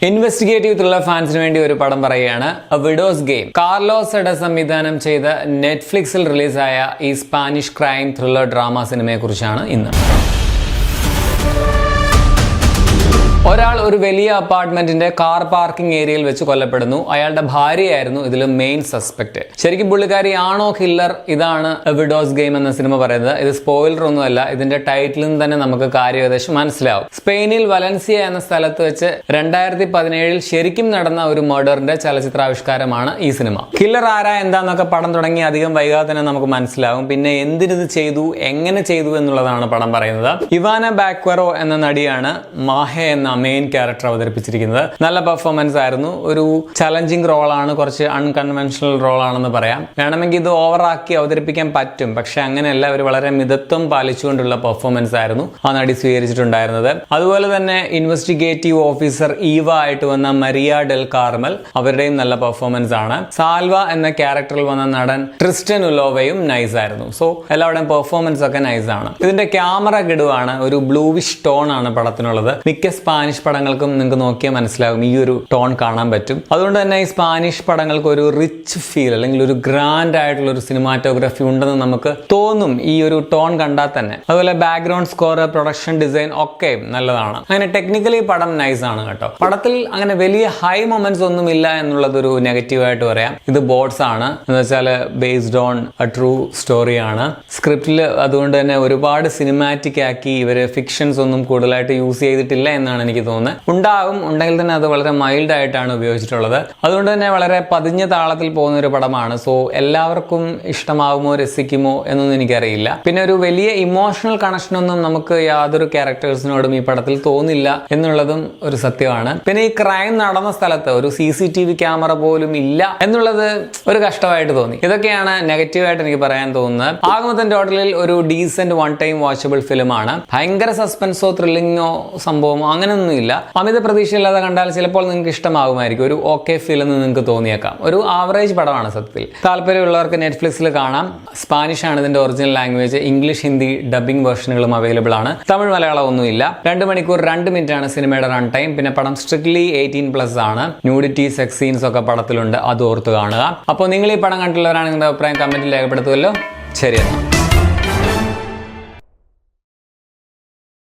Investigative thriller ഫാൻസിന് വേണ്ടി ഒരു പടം പറയുകയാണ് A widows game. Carlos cider സംവിധാനം ചെയ്ത നെറ്റ്ഫ്ലിക്സിൽ റിലീസായ ഈ സ്പാനിഷ് ക്രൈം ത്രില്ലർ ഡ്രാമ സിനിമയെ കുറിച്ചാണ് ഇന്ന്. ഒരാൾ ഒരു വലിയ അപ്പാർട്ട്മെന്റിന്റെ കാർ പാർക്കിംഗ് ഏരിയയിൽ വെച്ച് കൊല്ലപ്പെടുന്നു. അയാളുടെ ഭാര്യയായിരുന്നു ഇതിൽ മെയിൻ സസ്പെക്ട്. ശരിക്കും പുള്ളിക്കാരി ആണോ കില്ലർ? ഇതാണ് എ വിഡോസ് ഗെയിം എന്ന സിനിമ പറയുന്നത്. ഇത് സ്പോയിലർ ഒന്നുമല്ല, ഇതിന്റെ ടൈറ്റിലിൽ നിന്ന് തന്നെ നമുക്ക് കാര്യം ഏകദേശം മനസ്സിലാവും. സ്പെയിനിൽ വലൻസിയ എന്ന സ്ഥലത്ത് വെച്ച് 2017 ശരിക്കും നടന്ന ഒരു മർഡറിന്റെ ചലച്ചിത്രാവിഷ്കാരമാണ് ഈ സിനിമ. കില്ലർ ആരാ എന്താന്നൊക്കെ പടം തുടങ്ങി അധികം വൈകാതെ തന്നെ നമുക്ക് മനസ്സിലാവും. പിന്നെ എന്തിനിത് ചെയ്തു, എങ്ങനെ ചെയ്തു എന്നുള്ളതാണ് പടം പറയുന്നത്. ഇവാന ബാക്വറോ എന്ന നടിയാണ് മാഹെ എന്ന മെയിൻ ക്യാരക്ടർ അവതരിപ്പിച്ചിരിക്കുന്നത്. നല്ല പെർഫോമൻസ് ആയിരുന്നു. ഒരു ചലഞ്ചിങ് റോളാണ്, കുറച്ച് അൺകൺവെൻഷണൽ റോളാണെന്ന് പറയാം. വേണമെങ്കിൽ ഇത് ഓവറാക്കി അവതരിപ്പിക്കാൻ പറ്റും, പക്ഷെ അങ്ങനെയല്ല. ഒരു വളരെ മിതത്വം പാലിച്ചുകൊണ്ടുള്ള പെർഫോമൻസ് ആയിരുന്നു ആ നടി സ്വീകരിച്ചിട്ടുണ്ടായിരുന്നത്. അതുപോലെ തന്നെ ഇൻവെസ്റ്റിഗേറ്റീവ് ഓഫീസർ ഈവ ആയിട്ട് വന്ന മരിയ ഡെൽ കാർമൽ, അവരുടെയും നല്ല പെർഫോമൻസ് ആണ്. സാൽവ എന്ന ക്യാരക്ടറിൽ വന്ന നടൻ ട്രിസ്റ്റൻ ഉലോവയും നൈസ് ആയിരുന്നു. സോ എല്ലാവരുടെയും പെർഫോമൻസ് ഒക്കെ നൈസ് ആണ്. ഇതിന്റെ ക്യാമറ കിടുവാണ്. ഒരു ബ്ലൂവിഷ് ടോൺ ആണ് പടത്തിനുള്ളത്. മിക്ക സ്പാനിഷ് പടങ്ങൾക്കും നിങ്ങൾക്ക് നോക്കിയാൽ മനസ്സിലാകും ഈ ഒരു ടോൺ കാണാൻ പറ്റും. അതുകൊണ്ട് തന്നെ ഈ സ്പാനിഷ് പടങ്ങൾക്ക് ഒരു റിച്ച് ഫീൽ അല്ലെങ്കിൽ ഒരു ഗ്രാൻഡ് ആയിട്ടുള്ള ഒരു സിനിമാറ്റോഗ്രാഫി ഉണ്ടെന്ന് നമുക്ക് തോന്നും ഈ ഒരു ടോൺ കണ്ടാൽ തന്നെ. അതുപോലെ ബാക്ക്ഗ്രൗണ്ട് സ്കോർ, പ്രൊഡക്ഷൻ ഡിസൈൻ ഒക്കെ നല്ലതാണ്. അങ്ങനെ ടെക്നിക്കലി പടം നൈസ് ആണ് കേട്ടോ. പടത്തിൽ അങ്ങനെ വലിയ ഹൈ മൊമെന്റ്സ് ഒന്നും ഇല്ല എന്നുള്ളതൊരു നെഗറ്റീവായിട്ട് പറയാം. ഇത് ബോട്ട്സ് ആണ്, എന്ന് വെച്ചാൽ ബേസ്ഡ് ഓൺ എ ട്രൂ സ്റ്റോറിയാണ്. സ്ക്രിപ്റ്റിൽ അതുകൊണ്ട് തന്നെ ഒരുപാട് സിനിമാറ്റിക് ആക്കി ഇവര് ഫിക്ഷൻസ് ഒന്നും കൂടുതലായിട്ട് യൂസ് ചെയ്തിട്ടില്ല എന്നാണ് എനിക്ക് തോന്നുന്നത്. ഉണ്ടെങ്കിൽ തന്നെ അത് വളരെ മൈൽഡ് ആയിട്ടാണ് ഉപയോഗിച്ചിട്ടുള്ളത്. അതുകൊണ്ട് തന്നെ വളരെ പതിഞ്ഞ താളത്തിൽ പോകുന്ന ഒരു പടമാണ്. സോ എല്ലാവർക്കും ഇഷ്ടമാകുമോ, രസിക്കുമോ എന്നൊന്നും എനിക്കറിയില്ല. പിന്നെ ഒരു വലിയ ഇമോഷണൽ കണക്ഷൻ ഒന്നും നമുക്ക് യാതൊരു ക്യാരക്ടേഴ്സിനോടും ഈ പടത്തിൽ തോന്നില്ല എന്നുള്ളതും ഒരു സത്യമാണ്. പിന്നെ ഈ ക്രൈം നടന്ന സ്ഥലത്ത് ഒരു CCTV ക്യാമറ പോലും ഇല്ല എന്നുള്ളത് ഒരു കഷ്ടമായിട്ട് തോന്നി. ഇതൊക്കെയാണ് നെഗറ്റീവായിട്ട് എനിക്ക് പറയാൻ തോന്നുന്നത്. ആകമൊത്തം ടോട്ടലിൽ ഒരു ഡീസന്റ് വൺ ടൈം വാച്ചബിൾ ഫിലിമാണ്. ഭയങ്കര സസ്പെൻസോ ത്രില്ലിങ്ങോ സംഭവമോ അങ്ങനെയൊന്നും ഇല്ല. അമിത പ്രതീക്ഷയില്ലാതെ കണ്ടാൽ ചിലപ്പോൾ നിങ്ങൾക്ക് ഇഷ്ടമാകുമായിരിക്കും. ഒരു ഓക്കെ ഫീൽ എന്ന് നിങ്ങൾക്ക് തോന്നിയേക്കാം. ഒരു ആവറേജ് പടമാണ് സത്യത്തിൽ. താല്പര്യമുള്ളവർക്ക് നെറ്റ്ഫ്ലിക്സിൽ കാണാം. സ്പാനിഷ് ആണ് ഇതിന്റെ original language. English, Hindi dubbing വേർഷനുകളും അവൈലബിൾ ആണ്. തമിഴ്, മലയാളം ഒന്നുമില്ല. 2 മണിക്കൂർ 2 മിനിറ്റ് ആണ് സിനിമയുടെ റൺ ടൈം. പിന്നെ പടം സ്ട്രിക്ട്ലി 18+ ആണ്. ന്യൂഡിറ്റി, സെക്സ് സീൻസ് ഒക്കെ പടത്തിലുണ്ട്. അത് ഓർത്ത് കാണുക. അപ്പോൾ നിങ്ങൾ ഈ പടം കണ്ടുള്ളവരാണ്, നിങ്ങളുടെ അഭിപ്രായം കമന്റിൽ രേഖപ്പെടുത്തുമല്ലോ. ശരി.